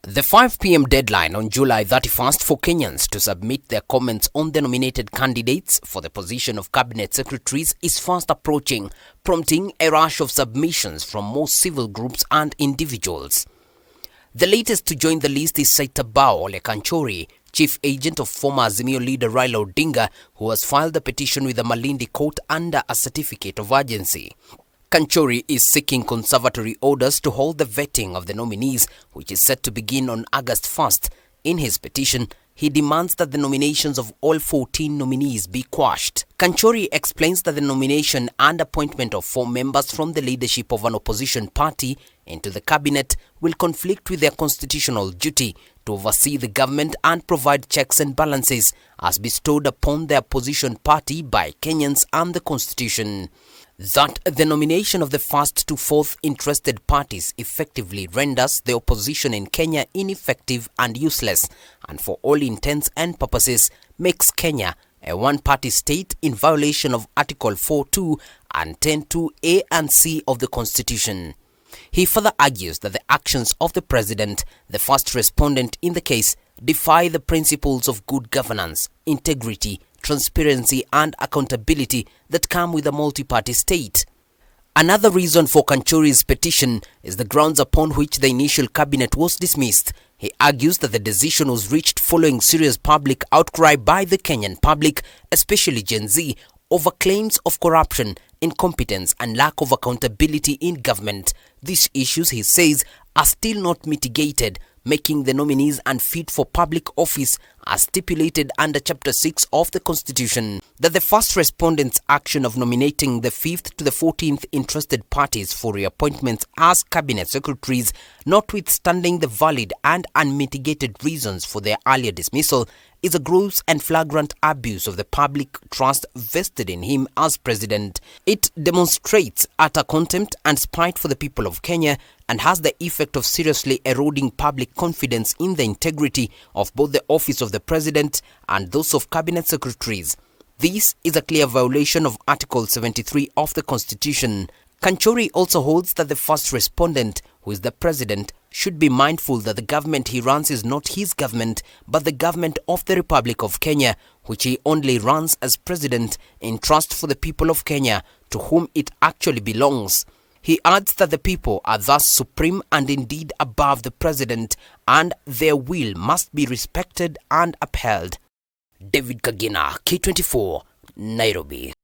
The 5 p.m. deadline on July 31st for Kenyans to submit their comments on the nominated candidates for the position of cabinet secretaries is fast approaching, prompting a rush of submissions from most civil groups and individuals. The latest to join the list is Saitabao Ole Kanchory, chief agent of former Azimio leader Raila Odinga, who has filed the petition with the Malindi court under a certificate of urgency. Kanchory is seeking conservatory orders to hold the vetting of the nominees, which is set to begin on August 1st. In his petition, he demands that the nominations of all 14 nominees be quashed. Kanchory explains that the nomination and appointment of 4 members from the leadership of an opposition party into the cabinet will conflict with their constitutional duty to oversee the government and provide checks and balances as bestowed upon the opposition party by Kenyans and the Constitution. That the nomination of the first to fourth interested parties effectively renders the opposition in Kenya ineffective and useless, and for all intents and purposes makes Kenya a one-party state in violation of Article 4.2 and 10.2 A and C of the Constitution. He further argues that the actions of the president, the first respondent in the case, defy the principles of good governance, integrity, transparency and accountability that come with a multi-party state. Another reason for Kanchory's petition is the grounds upon which the initial cabinet was dismissed. He argues that the decision was reached following serious public outcry by the Kenyan public, especially Gen Z, over claims of corruption, incompetence and lack of accountability in government. These issues, he says, are still not mitigated, making the nominees unfit for public office as stipulated under Chapter 6 of the Constitution. That the first respondent's action of nominating the 5th to the 14th interested parties for reappointments as cabinet secretaries, notwithstanding the valid and unmitigated reasons for their earlier dismissal, is a gross and flagrant abuse of the public trust vested in him as president. It demonstrates utter contempt and spite for the people of Kenya and has the effect of seriously eroding public confidence in the integrity of both the office of the president and those of cabinet secretaries. This is a clear violation of Article 73 of the Constitution. Kanchory also holds that the first respondent, who is the president, should be mindful that the government he runs is not his government, but the government of the Republic of Kenya, which he only runs as president in trust for the people of Kenya, to whom it actually belongs. He adds that the people are thus supreme and indeed above the president, and their will must be respected and upheld. David Kagina, K24, Nairobi.